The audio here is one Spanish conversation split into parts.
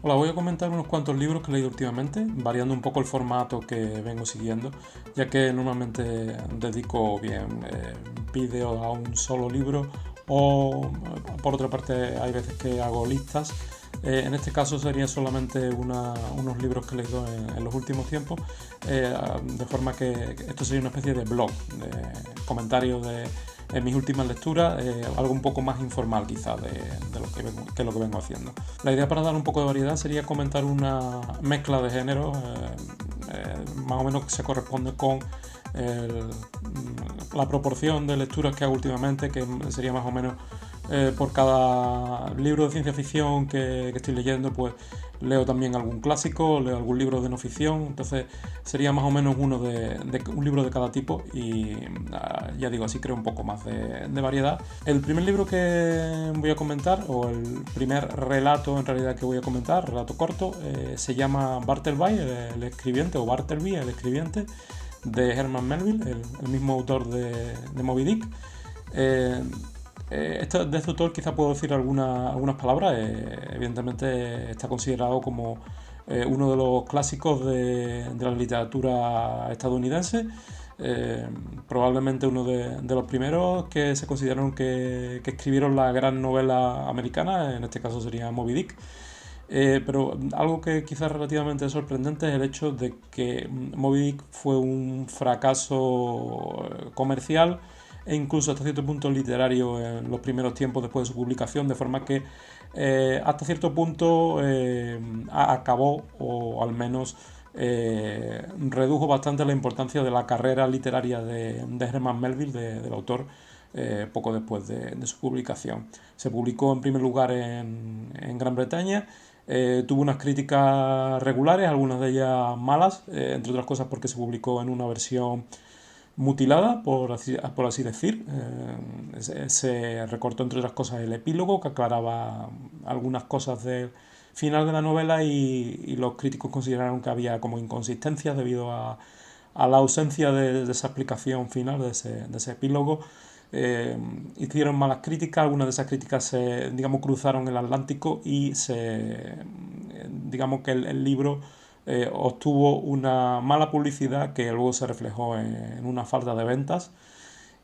Hola, voy a comentar unos cuantos libros que he leído últimamente, variando un poco el formato que vengo siguiendo, ya que normalmente dedico bien vídeos a un solo libro o por otra parte hay veces que hago listas. En este caso sería solamente unos libros que he leído en los últimos tiempos, de forma que esto sería una especie de blog, de comentarios de mis últimas lecturas, algo un poco más informal quizá de lo que vengo haciendo. La idea para dar un poco de variedad sería comentar una mezcla de géneros, más o menos que se corresponde con el- la proporción de lecturas que hago últimamente, que sería más o menos por cada libro de ciencia ficción que estoy leyendo, pues leo también algún clásico, leo algún libro de no ficción, entonces sería más o menos un libro de cada tipo y ya digo, así creo un poco más de variedad. El primer libro que voy a comentar, o el primer relato en realidad que voy a comentar, relato corto, se llama Bartleby, el escribiente, o Bartleby, el escribiente, de Herman Melville, el mismo autor de Moby Dick. Eh, de este autor quizá puedo decir algunas palabras. Evidentemente está considerado como uno de los clásicos de la literatura estadounidense. Eh, Probablemente uno de los primeros que se consideraron que escribieron la gran novela americana, en este caso sería Moby Dick. Pero algo que quizás es relativamente sorprendente es el hecho de que Moby Dick fue un fracaso comercial e incluso hasta cierto punto literario en los primeros tiempos después de su publicación, de forma que hasta cierto punto acabó, o al menos redujo bastante la importancia de la carrera literaria de Herman Melville, del autor, poco después de su publicación. Se publicó en primer lugar en Gran Bretaña. Tuvo unas críticas regulares, algunas de ellas malas, entre otras cosas porque se publicó en una versión mutilada, por así decir. Se recortó, entre otras cosas, el epílogo que aclaraba algunas cosas del final de la novela y los críticos consideraron que había como inconsistencias debido a la ausencia de esa explicación final, de ese epílogo. Eh, Hicieron malas críticas, algunas de esas críticas digamos, cruzaron el Atlántico y digamos que el libro obtuvo una mala publicidad que luego se reflejó en una falta de ventas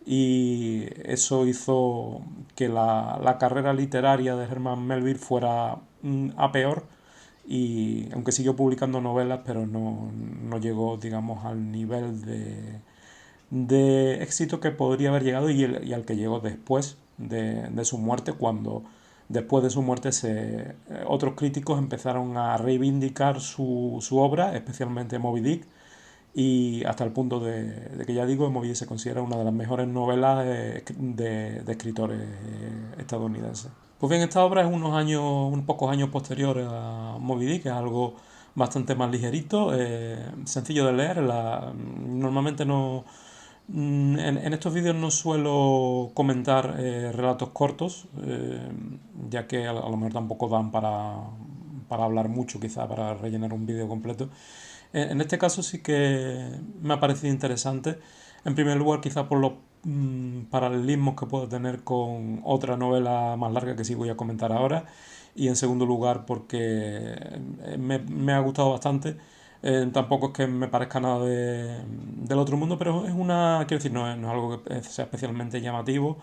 y eso hizo que la carrera literaria de Herman Melville fuera a peor y aunque siguió publicando novelas, pero no llegó, digamos, al nivel de éxito que podría haber llegado y al que llegó después de su muerte, cuando después de su muerte otros críticos empezaron a reivindicar su obra, especialmente Moby Dick, y hasta el punto de que ya digo, Moby Dick se considera una de las mejores novelas de escritores estadounidenses. Pues bien, esta obra es unos pocos años posteriores a Moby Dick, es algo bastante más ligerito, sencillo de leer. Normalmente no, en estos vídeos no suelo comentar relatos cortos, ya que a lo mejor tampoco dan para hablar mucho, quizá para rellenar un vídeo completo. En este caso sí que me ha parecido interesante. En primer lugar, quizá por los paralelismos que puedo tener con otra novela más larga que sí voy a comentar ahora. Y en segundo lugar, porque me ha gustado bastante. Tampoco es que me parezca nada del otro mundo, pero es quiero decir, no es algo que sea especialmente llamativo.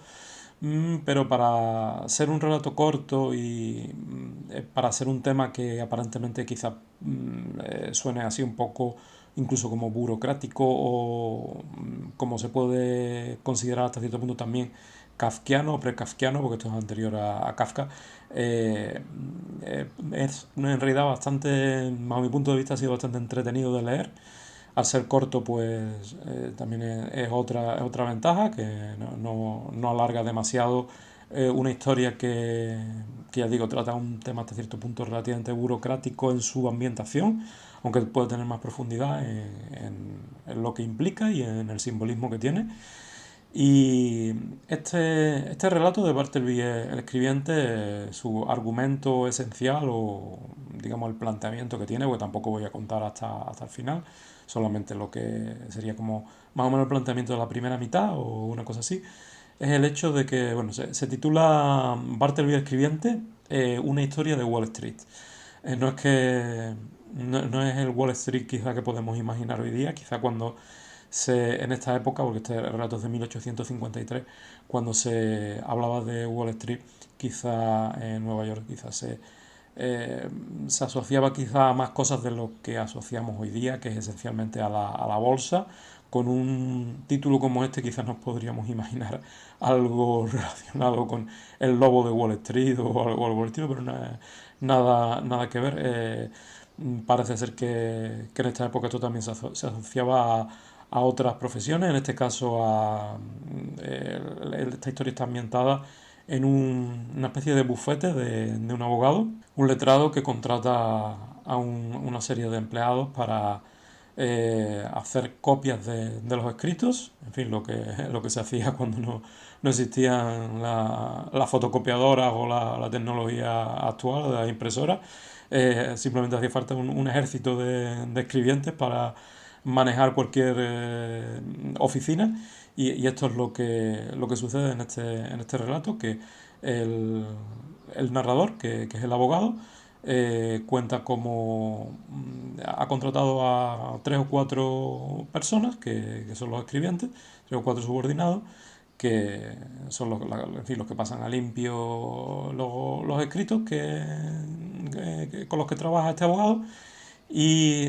Pero para ser un relato corto y para ser un tema que aparentemente quizá suene así un poco incluso como burocrático o como se puede considerar hasta cierto punto también kafkiano o pre-kafkiano, porque esto es anterior a Kafka, es en realidad bastante, a mi punto de vista, ha sido bastante entretenido de leer. Al ser corto, pues también es otra ventaja, que no alarga demasiado una historia que, ya digo, trata un tema hasta cierto punto relativamente burocrático en su ambientación, aunque puede tener más profundidad en lo que implica y en el simbolismo que tiene. Y este relato de Bartleby, el escribiente, su argumento esencial o digamos el planteamiento que tiene, porque tampoco voy a contar hasta el final, solamente lo que sería como más o menos el planteamiento de la primera mitad o una cosa así, es el hecho de que, bueno, se titula Bartleby el escribiente, una historia de Wall Street. No es que no es el Wall Street quizá que podemos imaginar hoy día, quizá cuando en esta época, porque este relato es de 1853, cuando se hablaba de Wall Street, quizá en Nueva York, quizá eh, se asociaba quizá a más cosas de lo que asociamos hoy día, que es esencialmente a la bolsa. Con un título como este quizás nos podríamos imaginar algo relacionado con el lobo de Wall Street o algo por el estilo, pero nada que ver. Parece ser que en esta época esto también se asociaba a otras profesiones, en este caso esta historia está ambientada en una especie de bufete de un abogado, un letrado que contrata a una serie de empleados para hacer copias de los escritos, en fin, lo que se hacía cuando no existían las fotocopiadoras o la tecnología actual de las impresoras. Simplemente hacía falta un ejército de escribientes para manejar cualquier oficina y esto es lo que sucede en este relato, que el, el narrador, que es el abogado, cuenta cómo ha contratado a tres o cuatro personas, que son los escribientes, tres o cuatro subordinados, que son en fin, los que pasan a limpio los escritos con los que trabaja este abogado. Y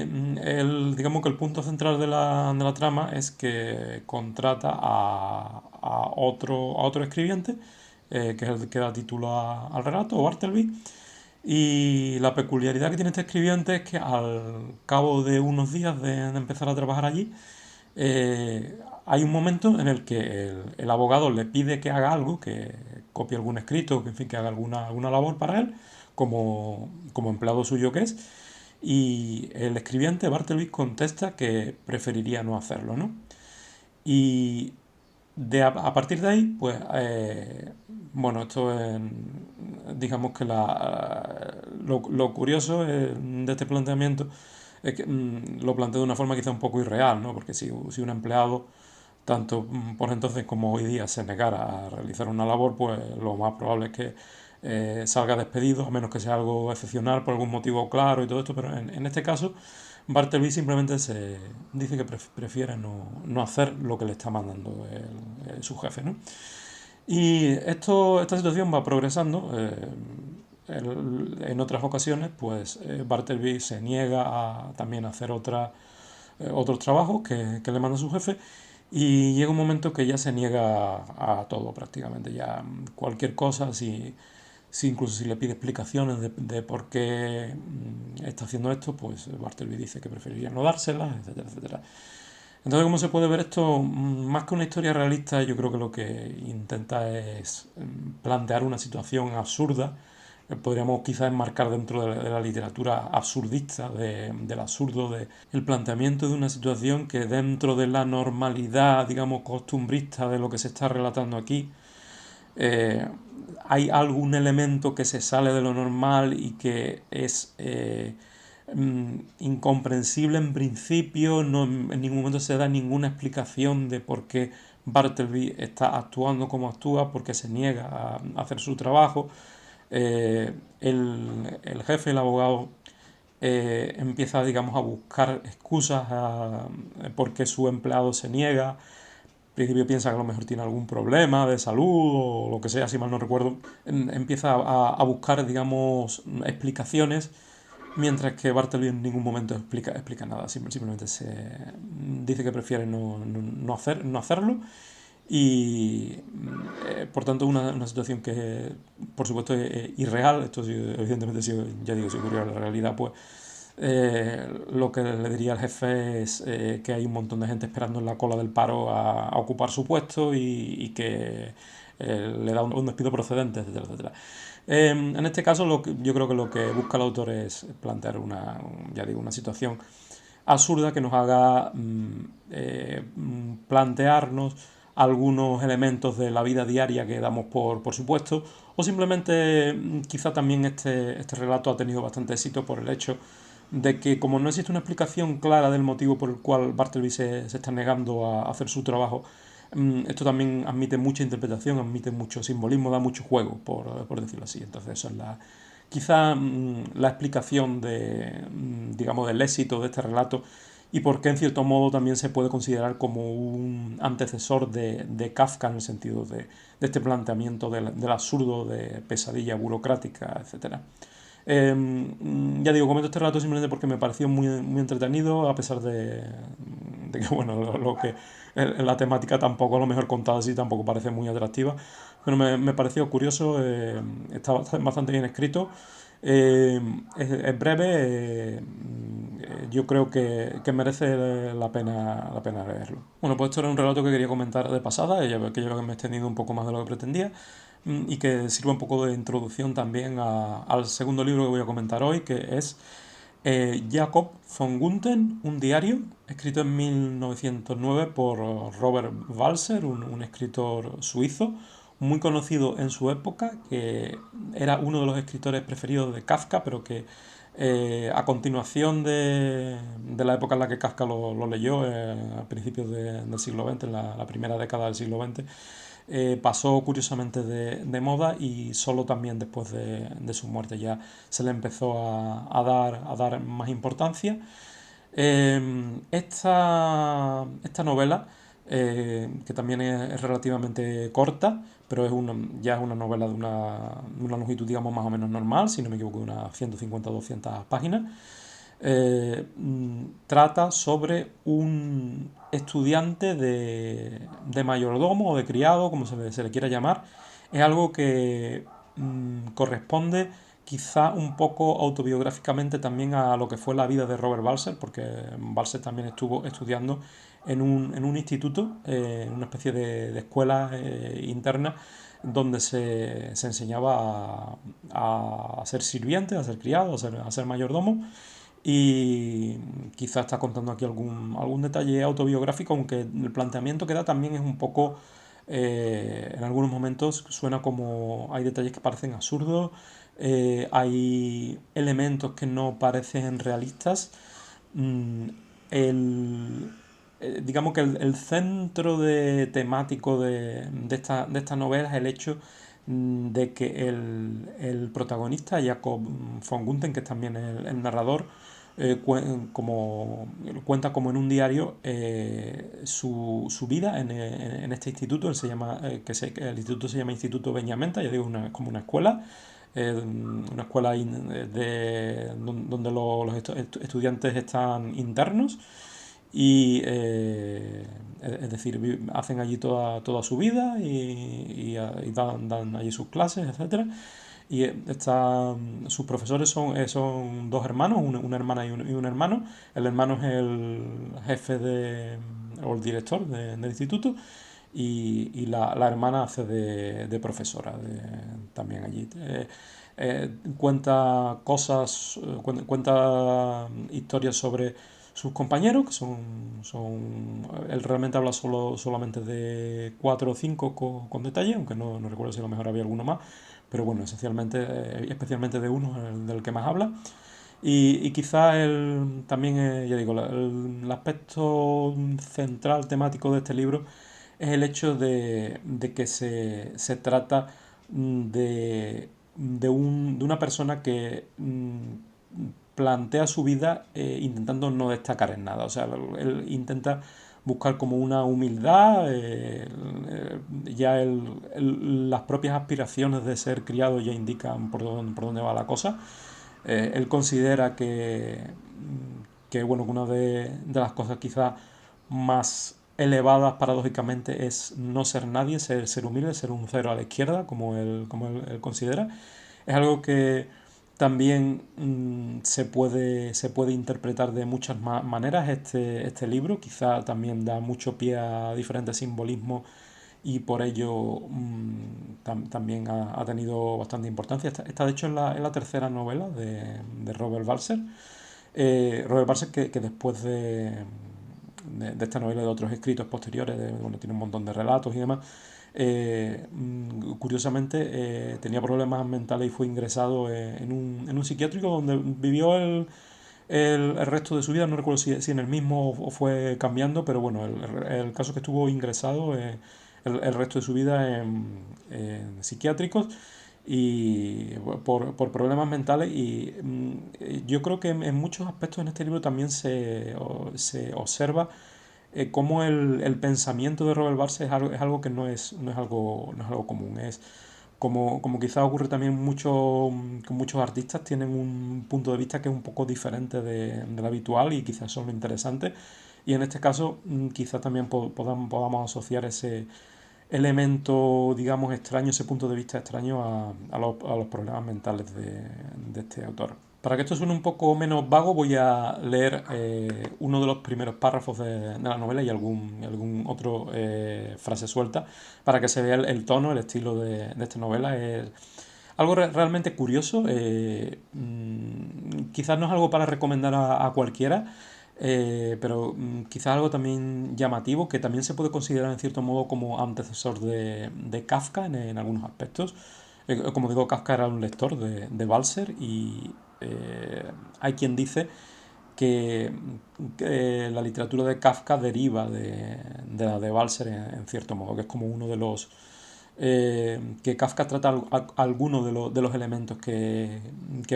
digamos que el punto central de la trama es que contrata a otro escribiente, que es el que da título al relato, Bartleby. Y la peculiaridad que tiene este escribiente es que al cabo de unos días de empezar a trabajar allí, hay un momento en el que el abogado le pide que haga algo, que copie algún escrito, que, en fin, que haga alguna labor para él, como empleado suyo que es, y el escribiente Bartleby contesta que preferiría no hacerlo, ¿no? Y a partir de ahí, pues, bueno, esto es, digamos que lo curioso de este planteamiento es que lo planteo de una forma quizá un poco irreal, ¿no? Porque si un empleado, tanto por entonces como hoy día, se negara a realizar una labor, pues lo más probable es que salga despedido, a menos que sea algo excepcional por algún motivo claro y todo esto, pero en este caso Bartleby simplemente se dice que prefiere no hacer lo que le está mandando su jefe, ¿no? Y esta situación va progresando. En otras ocasiones, pues Bartleby se niega también a hacer otros trabajos que le manda su jefe y llega un momento que ya se niega a todo prácticamente, ya cualquier cosa, incluso si le pide explicaciones de por qué está haciendo esto, pues Bartleby dice que preferiría no dárselas, etcétera, etcétera. Entonces, ¿cómo se puede ver esto? Más que una historia realista, yo creo que lo que intenta es plantear una situación absurda. Podríamos quizás enmarcar dentro de la literatura absurdista, del absurdo, el planteamiento de una situación que dentro de la normalidad, digamos, costumbrista de lo que se está relatando aquí, eh, hay algún elemento que se sale de lo normal y que es incomprensible en principio, no, en ningún momento se da ninguna explicación de por qué Bartleby está actuando como actúa, porque se niega a hacer su trabajo. El jefe, el abogado, empieza, digamos, a buscar excusas por qué su empleado se niega. Al principio piensa que a lo mejor tiene algún problema de salud o lo que sea, si mal no recuerdo. Empieza a buscar, digamos, explicaciones, mientras que Bartleby en ningún momento explica nada. Simplemente dice que prefiere no hacerlo. Y por tanto una situación que por supuesto es irreal. Esto sí, evidentemente, ya digo, si ocurriera en la realidad, pues lo que le diría al jefe es que hay un montón de gente esperando en la cola del paro a ocupar su puesto y que le da un despido procedente, etcétera, etcétera. En este caso, yo creo que lo que busca el autor es plantear ya digo, una situación absurda que nos haga plantearnos algunos elementos de la vida diaria que damos por supuesto, o simplemente quizá también este relato ha tenido bastante éxito por el hecho de que, como no existe una explicación clara del motivo por el cual Bartleby se está negando a hacer su trabajo, esto también admite mucha interpretación, admite mucho simbolismo, da mucho juego, por decirlo así. Entonces eso es quizá la explicación digamos, del éxito de este relato y por qué en cierto modo también se puede considerar como un antecesor de Kafka en el sentido de este planteamiento del absurdo, de pesadilla burocrática, etcétera. Ya digo, comento este relato simplemente porque me pareció muy entretenido, a pesar de que, bueno, lo que la temática tampoco, a lo mejor contada así, tampoco parece muy atractiva, pero me pareció curioso, está bastante bien escrito, eh, es breve, yo creo que merece la pena leerlo. Bueno, pues esto era un relato que quería comentar de pasada, ya que yo creo que me he extendido un poco más de lo que pretendía, y que sirva un poco de introducción también al segundo libro que voy a comentar hoy, que es Jacob von Gunther, un diario, escrito en 1909 por Robert Walser, un escritor suizo, muy conocido en su época, que era uno de los escritores preferidos de Kafka, pero que a continuación de la época en la que Kafka lo leyó, a principios del siglo XX, en la primera década del siglo XX, pasó curiosamente de moda y solo también después de su muerte ya se le empezó a dar más importancia. Esta novela, que también es relativamente corta, pero ya es una novela de una longitud, digamos, más o menos normal, si no me equivoco, de unas 150 o 200 páginas, trata sobre un estudiante de mayordomo o de criado, como se le quiera llamar. Es algo que corresponde quizá un poco autobiográficamente también a lo que fue la vida de Robert Balser, porque Balser también estuvo estudiando en un instituto, en una especie de escuela interna, donde se enseñaba a ser sirviente, a ser criado, a ser mayordomo. Y quizá está contando aquí algún detalle autobiográfico, aunque el planteamiento que da también es un poco, en algunos momentos suena como hay detalles que parecen absurdos, hay elementos que no parecen realistas. Mm, el, digamos que el centro temático de esta novela es el hecho de que el protagonista, Jacob von Gunther, que es también el narrador, cuenta como en un diario su vida en este instituto. Él se llama, el instituto se llama Instituto Benjamenta, ya digo, como una escuela, una escuela donde los estudiantes están internos y es decir, hacen allí toda su vida y dan allí sus clases, etcétera. Y sus profesores son dos hermanos, una hermana y un hermano. El hermano es el jefe o el director del instituto y la hermana hace de profesora también allí. Cuenta cosas, cuenta historias sobre sus compañeros, que él realmente habla solamente de cuatro o cinco con detalle, aunque no recuerdo si a lo mejor había alguno más, pero bueno, esencialmente, especialmente de uno, del que más habla. Y quizá también, ya digo, el aspecto central temático de este libro es el hecho de que se trata de una persona que plantea su vida intentando no destacar en nada. O sea, él intenta buscar como una humildad, las propias aspiraciones de ser criado ya indican por dónde va la cosa. Él considera que bueno, que una de las cosas quizás más elevadas paradójicamente es no ser nadie, ser humilde, ser un cero a la izquierda, él considera. Es algo que también se puede interpretar de muchas maneras este libro. Quizá también da mucho pie a diferentes simbolismos y por ello también ha tenido bastante importancia. De hecho es la tercera novela de Robert Balser. Robert Balser que después de esta novela y de otros escritos posteriores, bueno, tiene un montón de relatos y demás, curiosamente tenía problemas mentales y fue ingresado en un psiquiátrico donde vivió el resto de su vida. No recuerdo si en el mismo o fue cambiando, pero bueno, el caso es que estuvo ingresado el resto de su vida en psiquiátricos y por problemas mentales y yo creo que en muchos aspectos en este libro también se observa cómo el pensamiento de Robert Barthes es algo que no es algo común. Es como quizás ocurre también mucho, con muchos artistas, tienen un punto de vista que es un poco diferente del habitual y quizás eso es lo interesante. Y en este caso quizás también podamos asociar ese elemento, digamos, extraño, ese punto de vista extraño a los problemas mentales de este autor. Para que esto suene un poco menos vago, voy a leer uno de los primeros párrafos de la novela y algún otro frase suelta para que se vea el tono, el estilo de esta novela. Es algo realmente curioso. Quizás no es algo para recomendar a cualquiera, pero quizás algo también llamativo que también se puede considerar en cierto modo como antecesor de Kafka en algunos aspectos. Como digo, Kafka era un lector de Balzer y hay quien dice que la literatura de Kafka deriva de la de Balzer en cierto modo, que es como uno de los... que Kafka trata algunos de los elementos que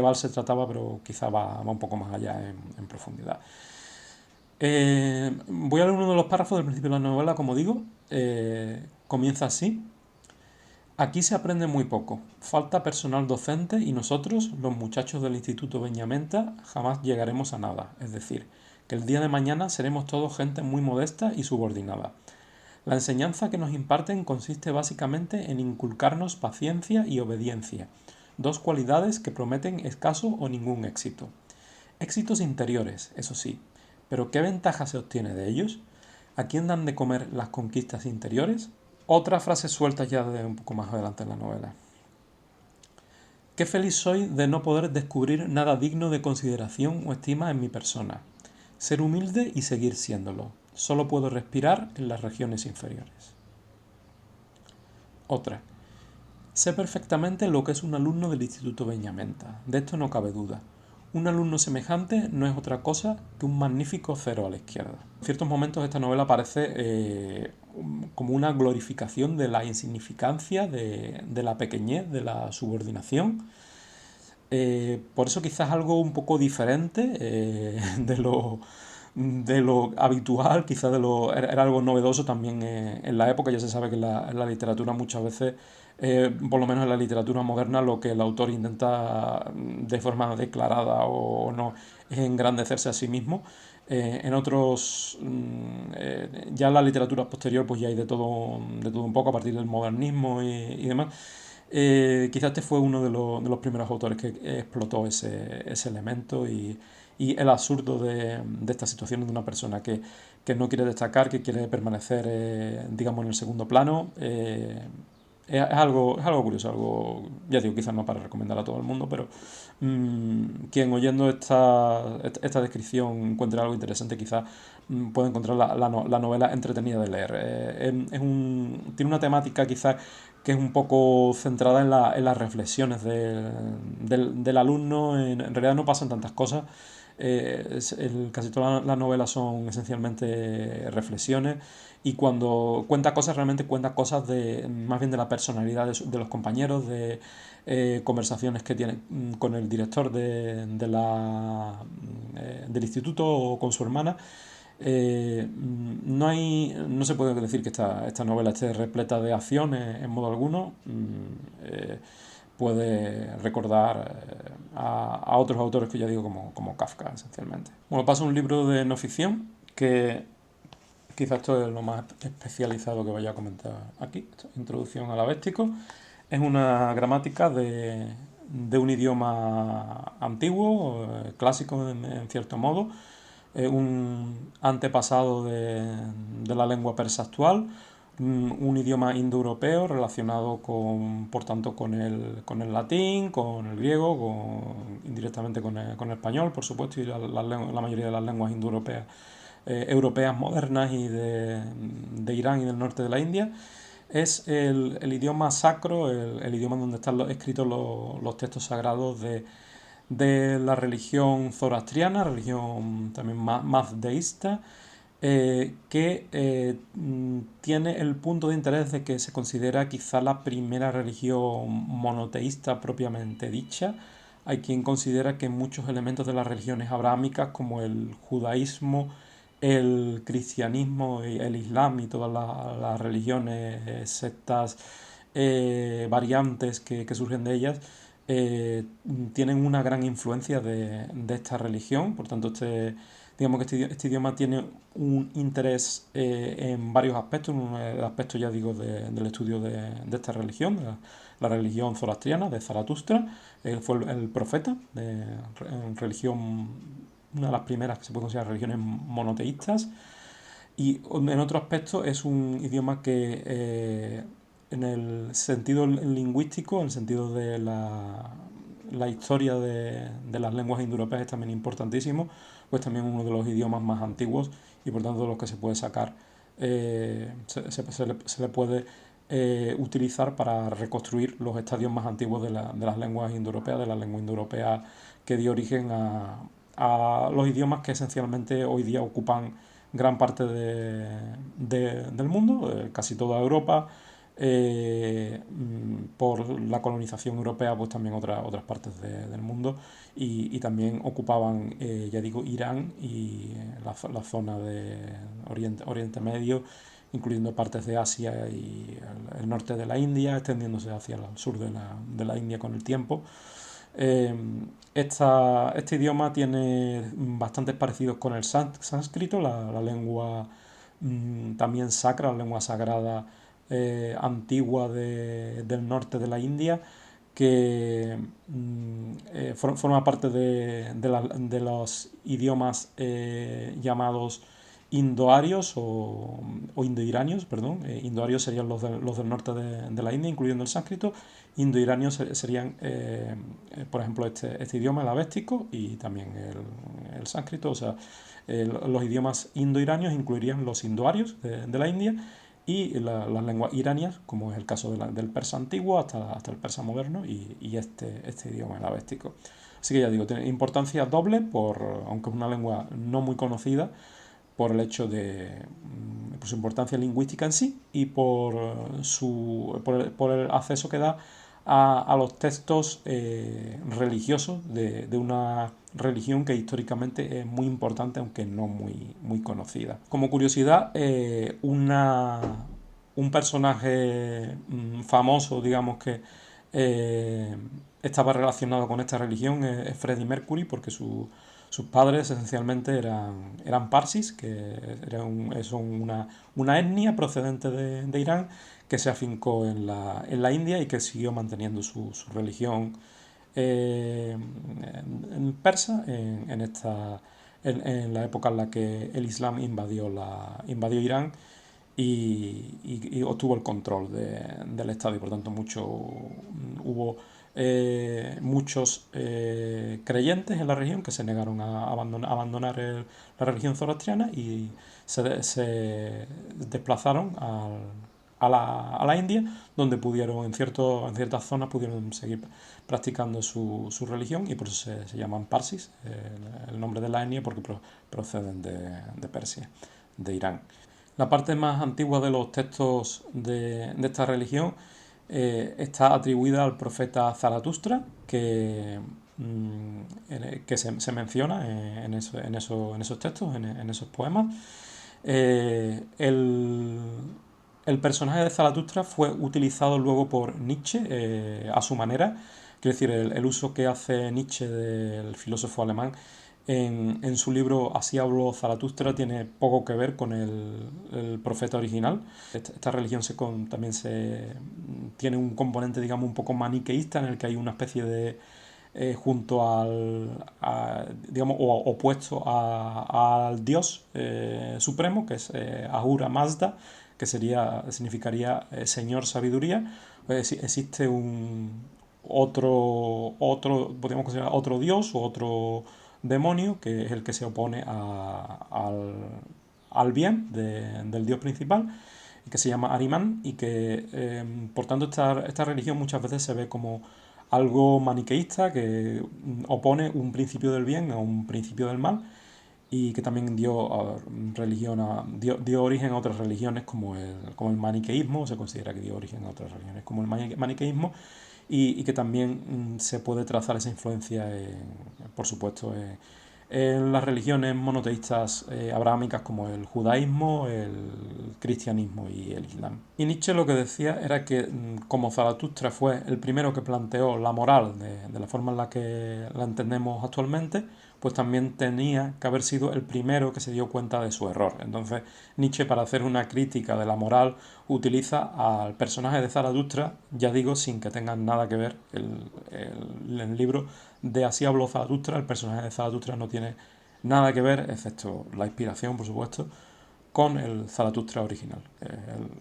Balzer trataba, pero quizá va un poco más allá en profundidad. Voy a leer uno de los párrafos del principio de la novela, como digo. Comienza así. Aquí se aprende muy poco. Falta personal docente y nosotros, los muchachos del Instituto Beñamenta, jamás llegaremos a nada. Es decir, que el día de mañana seremos todos gente muy modesta y subordinada. La enseñanza que nos imparten consiste básicamente en inculcarnos paciencia y obediencia, dos cualidades que prometen escaso o ningún éxito. Éxitos interiores, eso sí, pero ¿qué ventaja se obtiene de ellos? ¿A quién dan de comer las conquistas interiores? Otra frase suelta ya de un poco más adelante en la novela. Qué feliz soy de no poder descubrir nada digno de consideración o estima en mi persona. Ser humilde y seguir siéndolo. Solo puedo respirar en las regiones inferiores. Otra. Sé perfectamente lo que es un alumno del Instituto Beñamenta. De esto no cabe duda. Un alumno semejante no es otra cosa que un magnífico cero a la izquierda. En ciertos momentos esta novela parece como una glorificación de la insignificancia, de la pequeñez, de la subordinación. Por eso quizás algo un poco diferente de lo habitual, quizás era algo novedoso también en la época. Ya se sabe que en la literatura muchas veces, por lo menos en la literatura moderna, lo que el autor intenta de forma declarada o no es engrandecerse a sí mismo. En otros, ya en la literatura posterior, pues ya hay de todo un poco a partir del modernismo y demás. Quizás este fue uno de los primeros autores que explotó ese elemento y el absurdo de estas situaciones de una persona que no quiere destacar, que quiere permanecer, digamos, en el segundo plano. Es algo curioso, algo, ya digo, quizás no para recomendar a todo el mundo, pero quien oyendo esta descripción encuentre algo interesante, quizás puede encontrar la novela entretenida de leer. Tiene una temática quizás que es un poco centrada en las reflexiones del alumno. En realidad no pasan tantas cosas. Casi todas las novelas son esencialmente reflexiones y cuando cuenta cosas, realmente cuenta cosas más bien de la personalidad de los compañeros, de conversaciones que tiene con el director del instituto o con su hermana. No se puede decir que esta novela esté repleta de acciones en modo alguno. Puede recordar a otros autores que ya digo como Kafka, esencialmente. Bueno, paso a un libro de no ficción que quizás esto es lo más especializado que vaya a comentar aquí. Introducción al Avéstico. Es una gramática de un idioma antiguo, clásico en cierto modo, un antepasado de la lengua persa actual, un idioma indoeuropeo relacionado por tanto con el latín, con el griego, indirectamente con el español, por supuesto, y la mayoría de las lenguas indoeuropeas, europeas modernas y de Irán y del norte de la India. Es el idioma sacro, el idioma donde están escritos los textos sagrados de la religión zoroastriana, religión también más deísta, tiene el punto de interés de que se considera quizá la primera religión monoteísta propiamente dicha. Hay quien considera que muchos elementos de las religiones abrahámicas, como el judaísmo, el cristianismo, el islam y todas las religiones, sectas, variantes que surgen de ellas, eh, tienen una gran influencia de esta religión. Por tanto, digamos que este idioma tiene un interés en varios aspectos. El aspecto, ya digo, del estudio de esta religión, la religión zoroastriana de Zaratustra. Él fue el profeta de religión, una de las primeras que se puede considerar religiones monoteístas. Y en otro aspecto es un idioma que en el sentido lingüístico, en el sentido de la historia de las lenguas indoeuropeas es también importantísimo, pues también uno de los idiomas más antiguos y por tanto de los que se puede sacar, se le puede utilizar para reconstruir los estadios más antiguos de las lenguas indoeuropeas, de la lengua indoeuropea que dio origen a los idiomas que esencialmente hoy día ocupan gran parte del mundo, casi toda Europa, por la colonización europea, pues también otras partes del mundo, y también ocupaban, ya digo, Irán y la zona de Oriente Medio, incluyendo partes de Asia y el norte de la India, extendiéndose hacia el sur de la India con el tiempo. Eh, este idioma tiene bastantes parecidos con el sánscrito, la lengua también sacra, la lengua sagrada antigua del norte de la India, que forma parte de los idiomas llamados indoarios o indoiranios, perdón. Indoarios serían los del norte de la India, incluyendo el sánscrito. Indoiranios serían, por ejemplo, este idioma, el avéstico, y también el sánscrito. O sea, los idiomas indoiranios incluirían los indoarios de la India y las lenguas iranias, como es el caso del persa antiguo hasta el persa moderno, y este idioma, el avéstico. Así que ya digo, tiene importancia doble, aunque es una lengua no muy conocida, por el hecho por su importancia lingüística en sí y por el acceso que da a los textos religiosos de una religión que históricamente es muy importante, aunque no muy conocida. Como curiosidad, un personaje famoso, digamos, que estaba relacionado con esta religión es Freddie Mercury, porque sus padres esencialmente eran parsis, que son una etnia procedente de Irán que se afincó en la India y que siguió manteniendo su religión en persa en la época en la que el Islam invadió Irán y obtuvo el control del Estado y por tanto hubo muchos creyentes en la región que se negaron a abandonar la religión zoroastriana y se desplazaron a la India, donde pudieron, en ciertas zonas, pudieron seguir practicando su religión y por eso se llaman parsis, el nombre de la etnia, porque proceden de Persia, de Irán. La parte más antigua de los textos de esta religión está atribuida al profeta Zaratustra, que se menciona en esos textos, en esos poemas. El personaje de Zaratustra fue utilizado luego por Nietzsche a su manera. Quiero decir, el uso que hace Nietzsche del filósofo alemán en su libro Así habló Zaratustra tiene poco que ver con el profeta original. Esta religión también tiene un componente, digamos, un poco maniqueísta, en el que hay una especie de, junto digamos, o opuesto al dios supremo, que es Ahura Mazda, que significaría señor sabiduría. Existe podríamos considerar otro dios o otro demonio, que es el que se opone al bien del dios principal, que se llama Arimán, y que por tanto esta religión muchas veces se ve como algo maniqueísta que opone un principio del bien a un principio del mal, y que también dio origen a otras religiones como el maniqueísmo, se considera que dio origen a otras religiones como el maniqueísmo, y que también se puede trazar esa influencia, por supuesto, en las religiones monoteístas abrahámicas como el judaísmo, el cristianismo y el islam. Y Nietzsche lo que decía era que como Zaratustra fue el primero que planteó la moral de la forma en la que la entendemos actualmente, pues también tenía que haber sido el primero que se dio cuenta de su error. Entonces Nietzsche, para hacer una crítica de la moral, utiliza al personaje de Zaratustra, ya digo, sin que tengan nada que ver el libro de Así habló Zaratustra. El personaje de Zaratustra no tiene nada que ver, excepto la inspiración, por supuesto, con el Zaratustra original,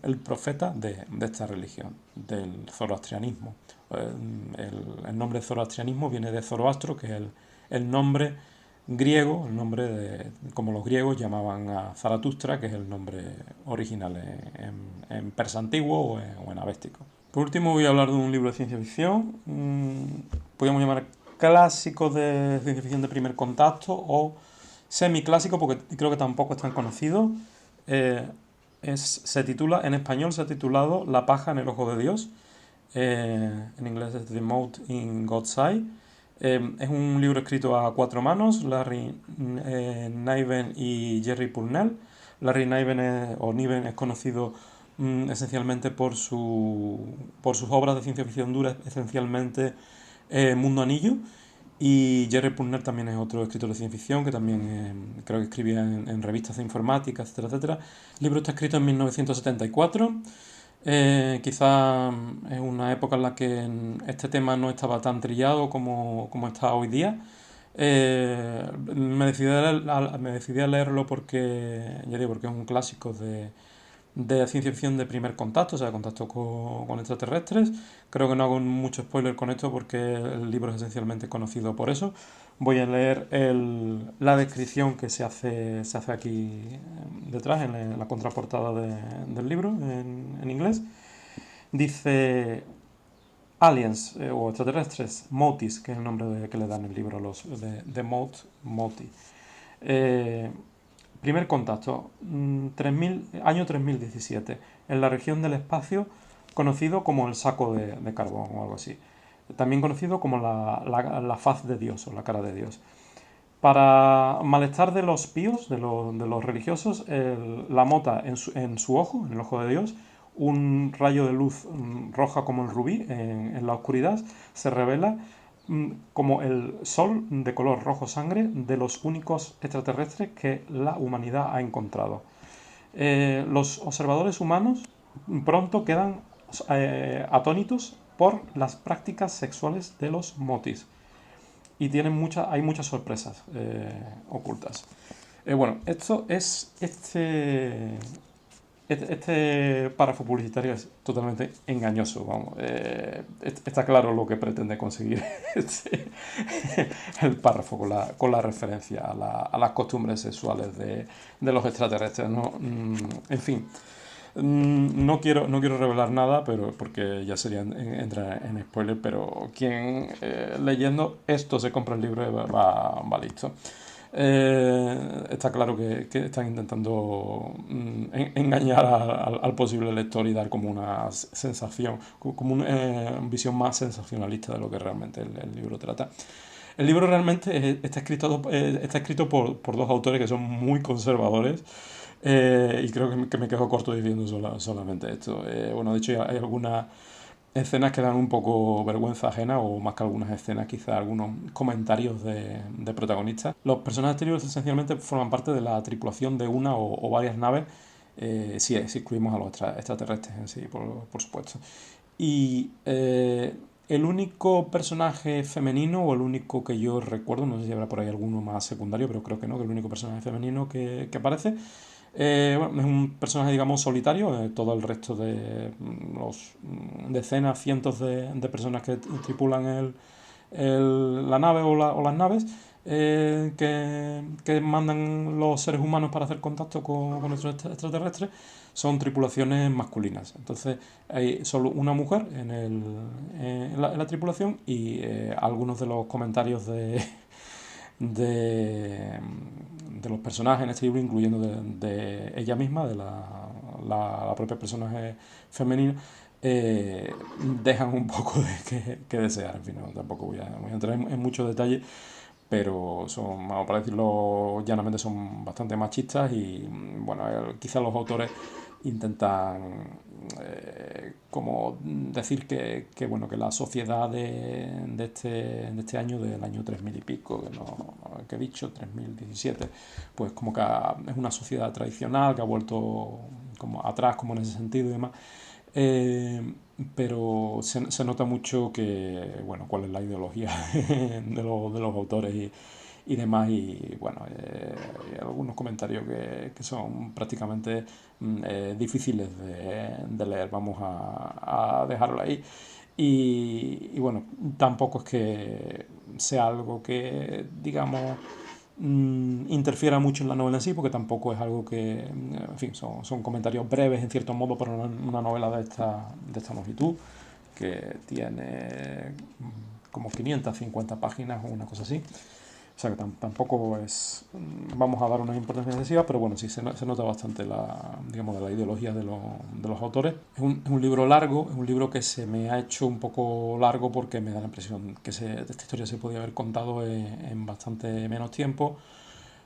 el profeta de esta religión, del zoroastrianismo. El nombre zoroastrianismo viene de Zoroastro, que es el nombre griego, el nombre como los griegos llamaban a Zaratustra, que es el nombre original en persa antiguo o en avéstico. Por último voy a hablar de un libro de ciencia ficción, podríamos llamar clásico de ciencia ficción de primer contacto o semiclásico, porque creo que tampoco es tan conocido. En español se ha titulado La paja en el ojo de Dios. En inglés es The Mote in God's Eye. Es un libro escrito a cuatro manos, Larry Niven y Jerry Pournelle. Larry Niven es conocido esencialmente por sus obras de ciencia ficción dura, esencialmente Mundo Anillo. Y Jerry Pournelle también es otro escritor de ciencia ficción que también creo que escribía en revistas de informática, etcétera, etcétera. El libro está escrito en 1974. Quizá es una época en la que este tema no estaba tan trillado como está hoy día. Me decidí a leerlo porque, ya digo, porque es un clásico de ciencia ficción de primer contacto, o sea, contacto con extraterrestres. Creo que no hago mucho spoiler con esto porque el libro es esencialmente conocido por eso. Voy a leer la descripción que se hace aquí detrás, en la contraportada del libro, en inglés. Dice: Aliens o extraterrestres, Motis, que es el nombre que le dan en el libro de Moti. Eh, Primer contacto, 3000, año 3017, en la región del espacio conocido como el saco de carbón o algo así. También conocido como la faz de Dios o la cara de Dios. Para malestar de los píos, de los religiosos, la mota en su ojo, en el ojo de Dios, un rayo de luz roja como el rubí en la oscuridad, se revela como el sol de color rojo sangre de los únicos extraterrestres que la humanidad ha encontrado. Los observadores humanos pronto quedan atónitos por las prácticas sexuales de los motis y hay muchas sorpresas ocultas. Bueno, este párrafo publicitario es totalmente engañoso, vamos. Está claro lo que pretende conseguir el párrafo con la referencia a las costumbres sexuales de los extraterrestres, ¿no? En fin, no quiero revelar nada, pero porque ya sería entrar en spoiler, pero quien leyendo esto se compra el libro va listo. Está claro que están intentando engañar al posible lector y dar como una sensación, como una visión más sensacionalista de lo que realmente el libro trata. El libro realmente está escrito por dos autores que son muy conservadores, y creo que me quedo corto diciendo solamente esto. Bueno, de hecho hay algunas escenas que dan un poco vergüenza ajena, o más que algunas escenas, quizá algunos comentarios de protagonistas. Los personajes exteriores esencialmente forman parte de la tripulación de una o varias naves, si excluimos a los extraterrestres en sí, por supuesto. Y el único personaje femenino, o el único que yo recuerdo, no sé si habrá por ahí alguno más secundario, pero creo que no, que el único personaje femenino que aparece, bueno, es un personaje, digamos, solitario. Todo el resto de los decenas, cientos de personas que tripulan la nave o las naves, que mandan los seres humanos para hacer contacto con nuestros extraterrestres, son tripulaciones masculinas. Entonces hay solo una mujer en la tripulación, y algunos de los comentarios de, de los personajes en este libro, incluyendo de ella misma, de la propia personaje femenina, eh, dejan un poco de que desear. En fin, no, tampoco voy a entrar en muchos detalles, pero son, vamos, para decirlo llanamente, son bastante machistas y bueno, quizás los autores intentan como decir bueno, que la sociedad de este año, del año 3000 y pico, que, no, que he dicho, 3017, pues como que es una sociedad tradicional que ha vuelto como atrás, como en ese sentido y demás. Eh, pero se nota mucho que, bueno, cuál es la ideología de los autores y demás. Y bueno, hay algunos comentarios que son prácticamente difíciles de leer. Vamos a dejarlo ahí. Y bueno, tampoco es que sea algo que, digamos, interfiera mucho en la novela en sí, porque tampoco es algo que, en fin, son comentarios breves en cierto modo para una novela de esta longitud, que tiene como 550 páginas o una cosa así. O sea que tampoco es, vamos a dar una importancia excesiva, pero bueno, sí se nota bastante digamos, de la ideología de los autores. Es un libro largo, es un libro que se me ha hecho un poco largo porque me da la impresión que esta historia se podía haber contado en bastante menos tiempo.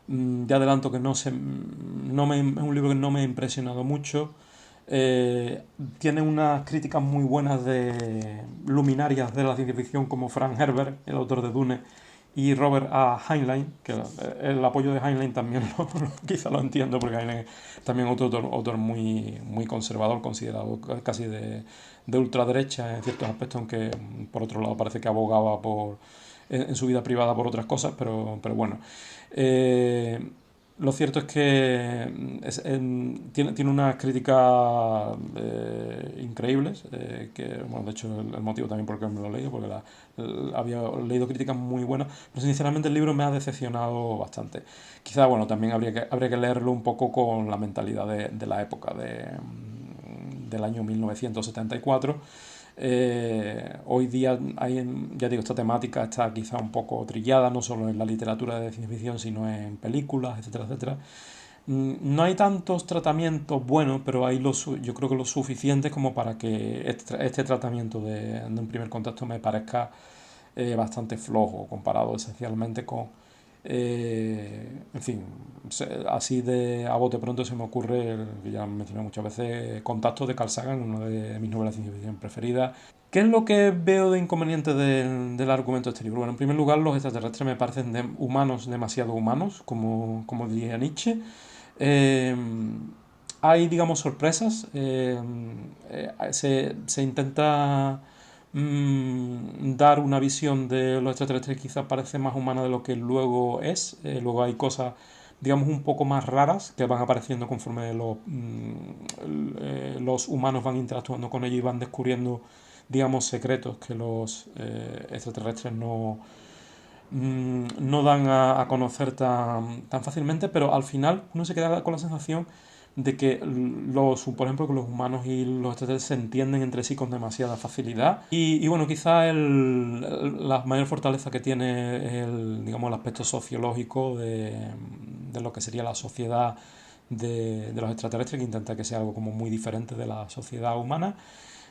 Ya adelanto que es un libro que no me ha impresionado mucho. Tiene unas críticas muy buenas de luminarias de la ciencia ficción como Frank Herbert, el autor de Dune, y Robert A. Heinlein, que el apoyo de Heinlein también quizá lo entiendo, porque Heinlein es también otro autor muy conservador, considerado casi de ultraderecha en ciertos aspectos, aunque por otro lado parece que abogaba en su vida privada por otras cosas, pero bueno. Eh, lo cierto es que tiene unas críticas increíbles, que, bueno, de hecho el motivo también por el que me lo he leído, porque había leído críticas muy buenas, pero sinceramente el libro me ha decepcionado bastante. Quizá, bueno, también habría que leerlo un poco con la mentalidad de la época, del año 1974. Hoy día ya digo, esta temática está quizá un poco trillada, no solo en la literatura de ciencia ficción, sino en películas, etcétera, etcétera. No hay tantos tratamientos buenos, pero hay yo creo que lo suficiente como para que este tratamiento de un primer contacto me parezca bastante flojo, comparado esencialmente con, en fin, así a bote pronto se me ocurre, que ya mencioné muchas veces, Contacto de Carl Sagan, una de mis novelas de ciencia ficción preferidas. ¿Qué es lo que veo de inconveniente del argumento de este libro? Bueno, en primer lugar, los extraterrestres me parecen humanos, demasiado humanos, como diría Nietzsche. Eh, Hay, digamos, sorpresas. Se intenta dar una visión de los extraterrestres quizás parece más humana de lo que luego es. Luego hay cosas, digamos, un poco más raras que van apareciendo conforme los humanos van interactuando con ellos y van descubriendo, digamos, secretos que los extraterrestres no dan a conocer tan fácilmente, pero al final uno se queda con la sensación de que por ejemplo, que los humanos y los extraterrestres se entienden entre sí con demasiada facilidad. Y bueno, quizá la mayor fortaleza que tiene es digamos, el aspecto sociológico de lo que sería la sociedad de los extraterrestres, que intenta que sea algo como muy diferente de la sociedad humana.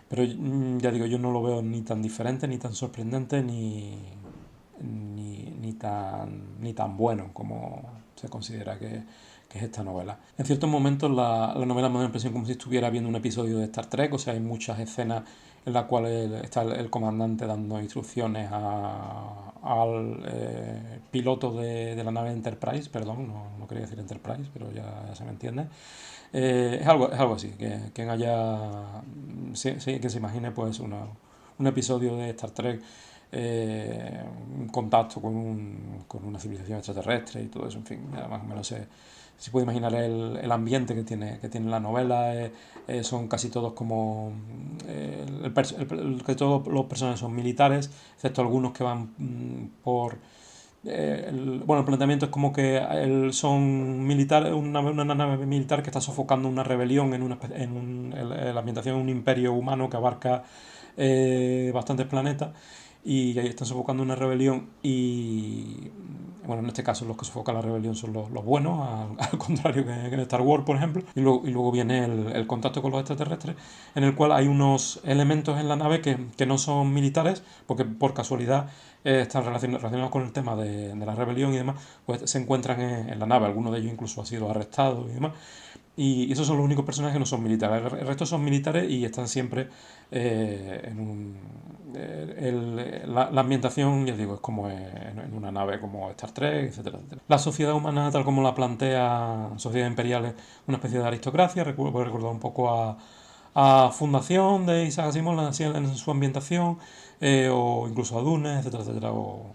Pero ya digo, yo no lo veo ni tan diferente, ni tan sorprendente, ni tan bueno como se considera que es esta novela. En ciertos momentos la novela me da la impresión como si estuviera viendo un episodio de Star Trek, o sea, hay muchas escenas en las cuales está el comandante dando instrucciones al piloto de la nave Enterprise, perdón, no quería decir Enterprise, pero ya se me entiende. Es algo así, que quien que se imagine pues un episodio de Star Trek, un contacto con una civilización extraterrestre y todo eso, en fin, más o menos se puede imaginar el ambiente que tiene la novela. Son casi todos como que todos los personajes son militares, excepto algunos que van bueno, el planteamiento es como que son militares, una nave militar que está sofocando una rebelión la ambientación de un imperio humano que abarca bastantes planetas. y ahí están sofocando una rebelión y, bueno, en este caso los que sofocan la rebelión son los buenos, al contrario que en Star Wars, por ejemplo. Y luego viene el contacto con los extraterrestres, en el cual hay unos elementos en la nave que no son militares, porque por casualidad están relacionados con el tema de la rebelión y demás, pues se encuentran en la nave. Algunos de ellos incluso ha sido arrestado y demás. Y esos son los únicos personajes que no son militares. El resto son militares y están siempre en un... la ambientación, ya digo, es como en una nave como Star Trek, etcétera, etcétera. La sociedad humana, tal como la plantea Sociedad Imperial, es una especie de aristocracia. Puede recordar un poco a Fundación de Isaac Asimov así en su ambientación, o incluso a Dune, etcétera, etcétera, o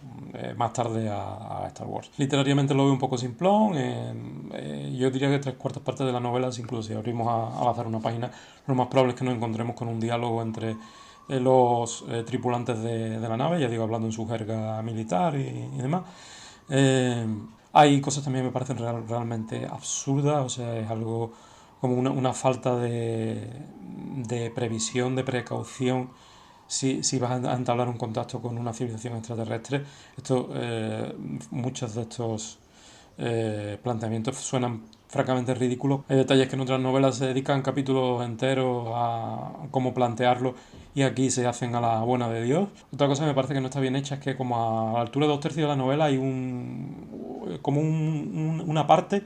más tarde a Star Wars. Literariamente lo veo un poco simplón. Yo diría que 3/4 partes de la novela, incluso si abrimos al azar una página, lo más probable es que nos encontremos con un diálogo entre los tripulantes de la nave, ya digo, hablando en su jerga militar y demás. Eh, Hay cosas también que me parecen realmente absurdas, o sea, es algo como una falta de previsión, de precaución. Si vas a entablar un contacto con una civilización extraterrestre, muchos de estos planteamientos suenan francamente ridículos. Hay detalles que en otras novelas se dedican capítulos enteros a cómo plantearlo y aquí se hacen a la buena de Dios. Otra cosa que me parece que no está bien hecha es que como a la altura de 2/3 de la novela hay una parte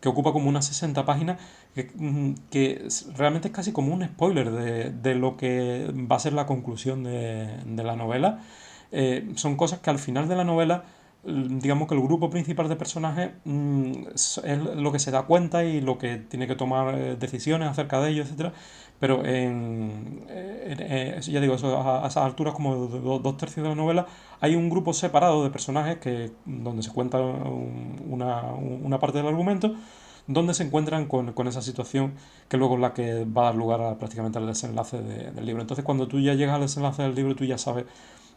que ocupa como unas 60 páginas, que realmente es casi como un spoiler de lo que va a ser la conclusión de la novela. Son cosas que al final de la novela, digamos que el grupo principal de personajes es lo que se da cuenta y lo que tiene que tomar decisiones acerca de ellos, etcétera. Pero ya digo, eso, a esas alturas, como 2/3 de la novela, hay un grupo separado de personajes donde se cuenta una parte del argumento, donde se encuentran con esa situación que luego es la que va a dar lugar prácticamente al desenlace del libro. Entonces, cuando tú ya llegas al desenlace del libro, tú ya sabes,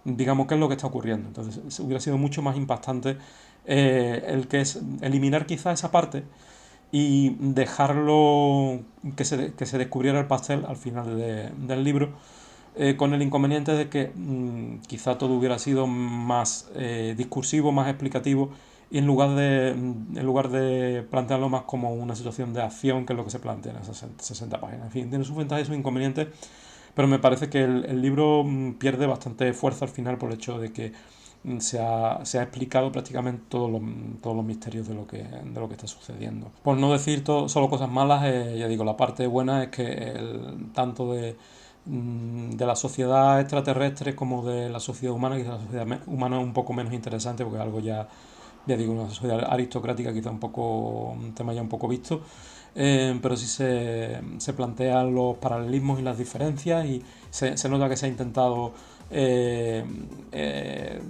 digamos, qué es lo que está ocurriendo. Entonces, hubiera sido mucho más impactante el que es eliminar quizá esa parte y dejarlo que se descubriera el pastel al final del libro, con el inconveniente de que quizá todo hubiera sido más discursivo, más explicativo, y en lugar de plantearlo más como una situación de acción, que es lo que se plantea en esas 60 páginas. En fin, tiene sus ventajas y sus inconvenientes, pero me parece que el libro pierde bastante fuerza al final por el hecho de que se ha explicado prácticamente todos los misterios de lo que está sucediendo. Por no decir solo cosas malas, ya digo, la parte buena es que tanto de la sociedad extraterrestre como de la sociedad humana, quizás la sociedad humana es un poco menos interesante porque es algo ya digo, una sociedad aristocrática, quizá un tema ya un poco visto, pero sí se plantean los paralelismos y las diferencias, y se nota que se ha intentado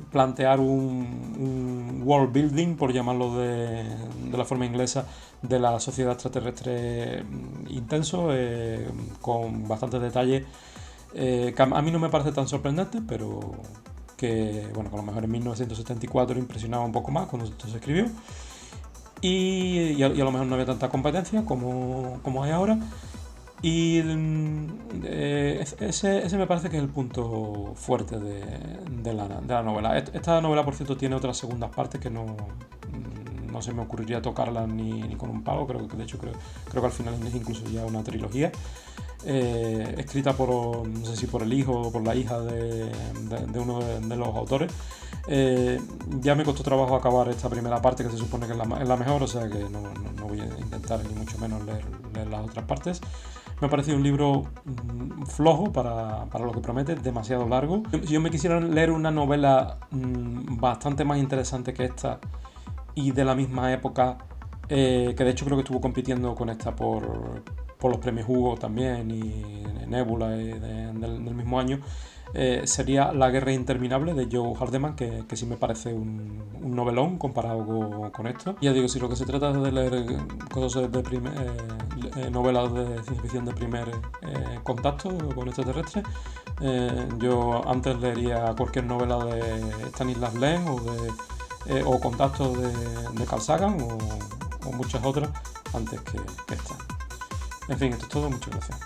plantear un world building, por llamarlo de la forma inglesa, de la sociedad extraterrestre intenso, con bastantes detalles, que a mí no me parece tan sorprendente, pero que bueno, que a lo mejor en 1974 impresionaba un poco más cuando esto se escribió, y a lo mejor no había tanta competencia como hay ahora. Y ese me parece que es el punto fuerte de la novela. Esta novela, por cierto, tiene otras segundas partes que no se me ocurriría tocarlas ni con un palo. De hecho, creo que al final es incluso ya una trilogía, escrita no sé si por el hijo o por la hija de uno de los autores. Ya me costó trabajo acabar esta primera parte, que se supone que es la mejor, o sea que no voy a intentar ni mucho menos leer las otras partes. Me ha parecido un libro flojo para lo que promete, demasiado largo. Si yo me quisiera leer una novela bastante más interesante que esta y de la misma época, que de hecho creo que estuvo compitiendo con esta por los premios Hugo también, y Nebula del mismo año, sería La guerra interminable, de Joe Haldeman, que sí me parece un novelón comparado con esto. Ya digo, si lo que se trata es de leer cosas novelas de ciencia ficción de primer contacto con extraterrestres, yo antes leería cualquier novela de Stanislas Lem o Contacto de Carl Sagan, o muchas otras antes que esta. En fin, esto es todo. Muchas gracias.